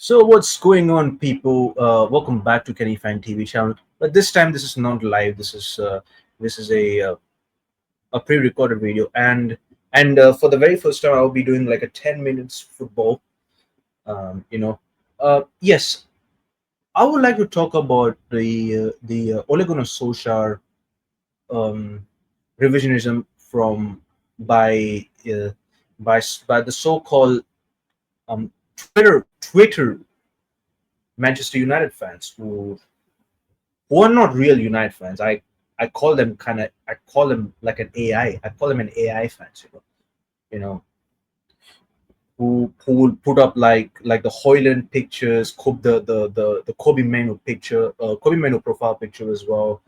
So what's going on, people? Welcome back to Kenny Fan TV channel. But this time, this is not live. This is a pre-recorded video, and for the very first time, I'll be doing like a 10 minutes football. You know, yes, I would like to talk about the Ole Gunnar Solskjaer revisionism from by uh, by the so-called Twitter Manchester United fans who are not real United fans. I call them I call them like an AI. I call them an AI fans. You know who will put up like the Hoyland pictures, the Kobe Manu picture, Kobe Manu profile picture as well.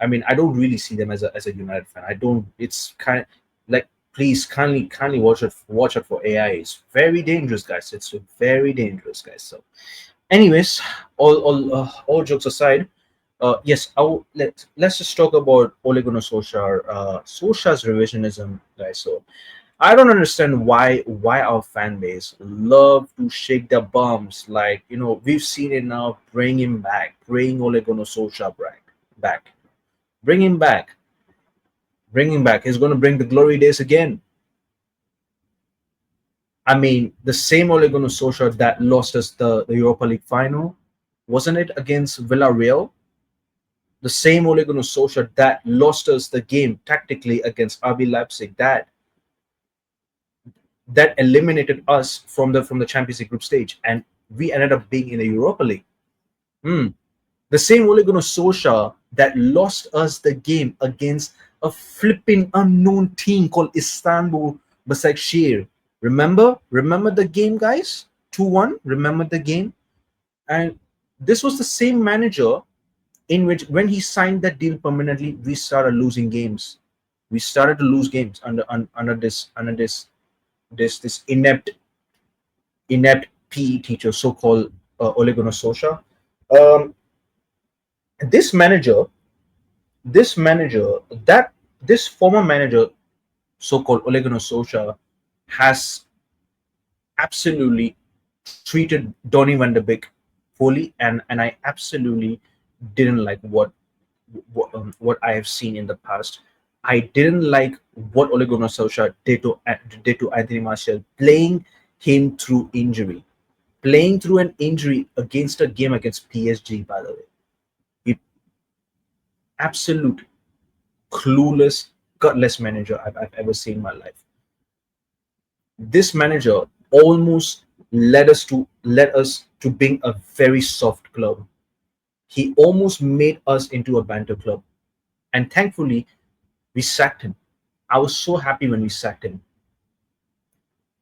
I mean, I don't really see them as a United fan. I don't. It's kind like please kindly watch out for AI. It's very dangerous, guys. It's very dangerous, guys. So, anyways, all jokes aside, yes, let's just talk about Ole Gunnar Solskjaer. Solskjaer's revisionism, guys. So I don't understand why our fan base love to shake their bums. Like we've seen it now. Bring him back. Bring Ole Gunnar Solskjaer back. Bring him back. Bring him back. He's going to bring the glory days again. I mean, the same Ole Gunnar Solskjaer that lost us the Europa League final, wasn't it against Villarreal? The same Ole Gunnar Solskjaer that lost us the game tactically against RB Leipzig, that eliminated us from the Champions League group stage, and we ended up being in the Europa League. Hmm. The same Ole Gunnar Solskjaer that lost us the game against a flipping unknown team called Istanbul Başakşehir. Remember the game, guys? 2-1. Remember the game? And this was the same manager in which, when he signed that deal permanently, we started losing games. We started to lose games under this inept PE teacher, so-called Ole Gunnar Solskjaer. Um, this manager, this manager, that this former manager, so-called Ole Gunnar Solskjaer, has absolutely treated Donny van de Beek poorly, and I absolutely didn't like what I have seen in the past. I didn't like what Ole Gunnar Solskjaer did to Anthony Martial, playing through an injury against a game against PSG. By the way, he absolute clueless, gutless manager I've ever seen in my life. This manager almost led us to being a very soft club. He almost made us into a banter club, and thankfully we sacked him. I was so happy when we sacked him.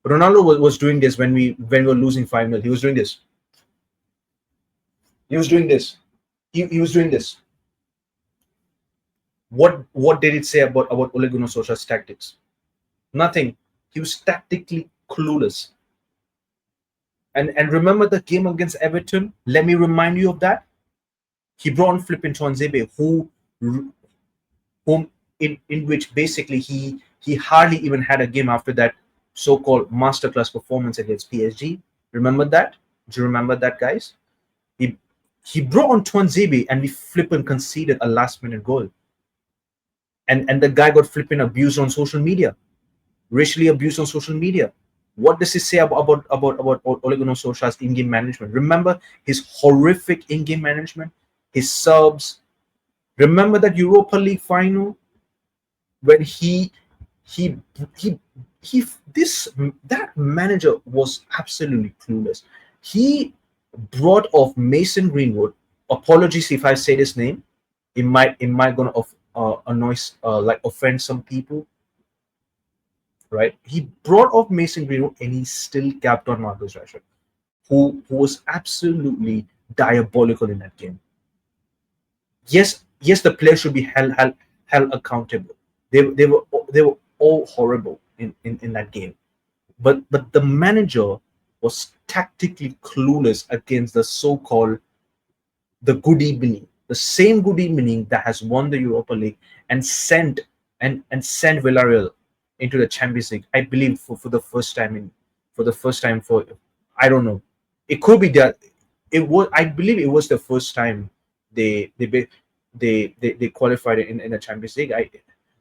Ronaldo was doing this when we were losing 5-0. He was doing this. He was doing this. He was doing this. What did it say about Ole Gunnar Solskjaer's tactics? Nothing. He was tactically clueless. And remember the game against Everton? Let me remind you of that. He brought on Flippin Tuanzebe, whom in which basically he hardly even had a game after that so-called masterclass performance against PSG. Remember that? Do you remember that, guys? He he brought on Tuanzebe, and we flippin' conceded a last-minute goal. And the guy got flipping abused on social media, racially abused on social media. What does he say about Ole Gunnar Solskjaer's in-game management? Remember his horrific in-game management, his subs. Remember that Europa League final when he he this that manager was absolutely clueless. He brought off Mason Greenwood. Apologies if I say this name. It might gonna annoy like offend some people, right? He brought off Mason Greenwood and he still kept on Marcus Rashford, who was absolutely diabolical in that game. Yes, the players should be held accountable. They were all horrible in that game. But the manager was tactically clueless against the so-called the good evening, the same good evening that has won the Europa League and sent Villarreal into the Champions League. I believe for the first time for I don't know, It could be that it was. I believe it was the first time they they be- they qualified in the Champions League.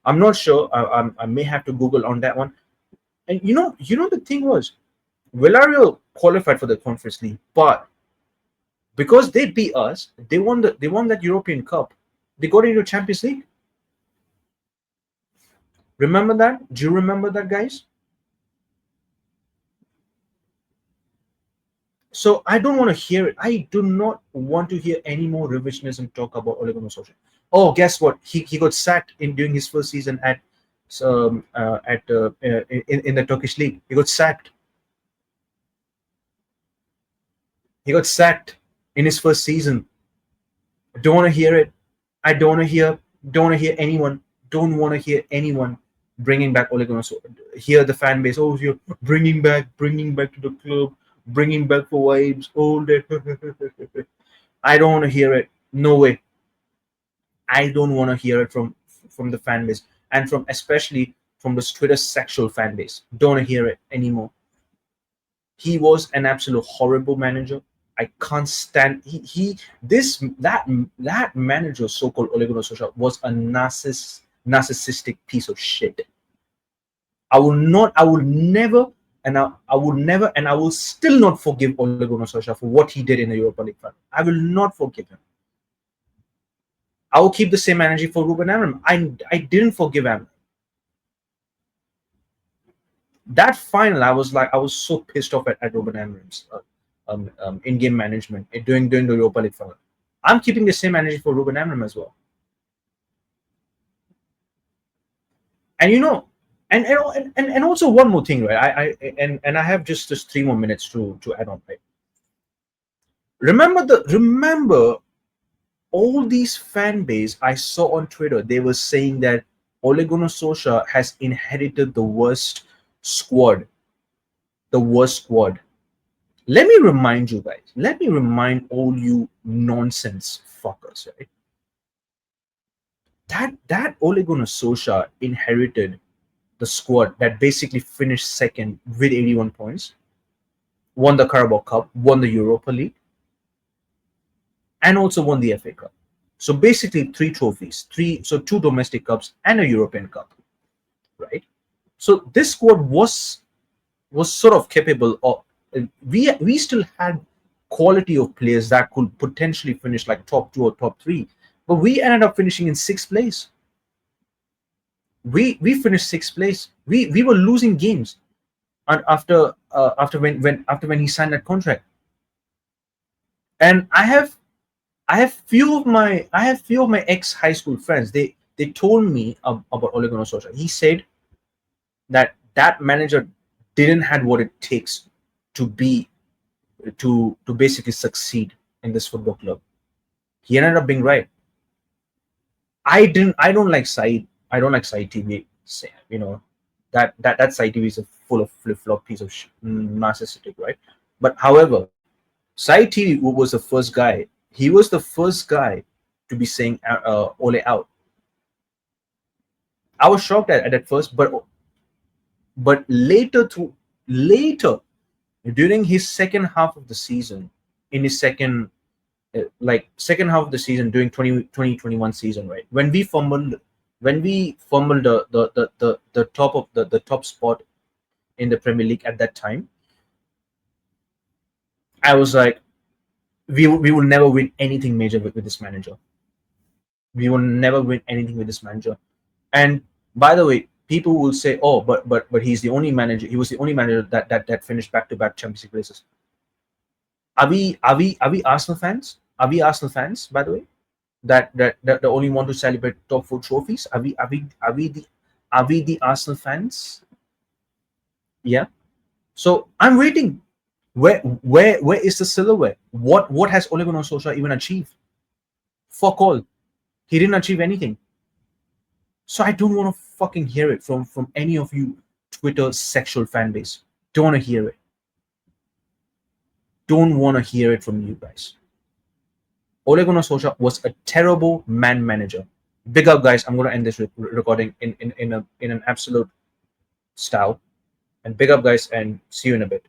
I'm not sure. I may have to Google on that one. And the thing was, Villarreal qualified for the Conference League, but because they beat us, they won that European Cup. They got into Champions League. Remember that? Do you remember that, guys? So I don't want to hear it. I do not want to hear any more revisionism talk about Ole Gunnar Solskjaer. Oh, guess what? He got sacked in during his first season in the Turkish league. He got sacked. He got sacked in his first season. Don't want to hear it. I don't want to hear. Don't want to hear anyone. Don't want to hear anyone bringing back Ole Gunnar Solskjaer. Hear the fan base. Oh, you're bringing back to the club, bringing back for vibes. All that. I don't want to hear it. No way. I don't want to hear it from the fan base and from especially from the Twitter sexual fan base. Don't want to hear it anymore. He was an absolute horrible manager. I can't stand he this that manager, so-called Ole Gunnar Solskjaer, was a narcissistic piece of shit. I will not, I will never, I will never, and I will still not forgive Ole Gunnar Solskjaer for what he did in the Europa League final. I will not forgive him. I will keep the same energy for Ruben Amorim. I didn't forgive him. That final, I was so pissed off at Ruben Amorim's in-game management during the Europa League final. I'm keeping the same energy for Ruben Amorim as well. And and also one more thing, right? I have just 3 more minutes to add on, right? Remember all these fan base I saw on Twitter, they were saying that Ole Gunnar Solskjaer has inherited the worst squad. The worst squad. Let me remind you guys. Let me remind all you nonsense fuckers, right? That Ole Gunnar Solskjaer inherited the squad that basically finished second with 81 points, won the Carabao Cup, won the Europa League, and also won the FA Cup. So basically 3 trophies, two domestic cups and a European Cup, right? So this squad was sort of capable of. We still had quality of players that could potentially finish like top 2 or top 3, but we ended up finishing in 6th place. We finished 6th place. We were losing games, and after when he signed that contract. And I have few of my ex high school friends. They told me about Ole Gunnar Solskjaer. He said that manager didn't have what it takes to be to basically succeed in this football club. He ended up being right. I don't like Said. I don't like Said TV. That Said TV is a full of flip flop piece of narcissistic, right? But however, Said TV was the first guy. He was the first guy to be saying Ole out. I was shocked at first, but later during his second half of the season, in his second half of the season during 2021 season, right, when we fumbled the top of the top spot in the Premier League at that time, I was like, we will never win anything major with this manager. We will never win anything with this manager. And by the way, people will say, oh, but he's the only manager. He was the only manager that finished back-to-back Champions League races. Are we Arsenal fans? Are we Arsenal fans, by the way? That the only want to celebrate top 4 trophies? Are we the Arsenal fans? Yeah. So I'm waiting. Where is the silverware? What has Ole Gunnar Solskjaer even achieved? Fuck all. He didn't achieve anything. So I don't want to fucking hear it from any of you Twitter sexual fan base. Don't want to hear it. Don't want to hear it from you guys. Ole Gunnar Solskjaer was a terrible manager. Big up, guys. I'm going to end this recording in an absolute style. And big up, guys, and see you in a bit.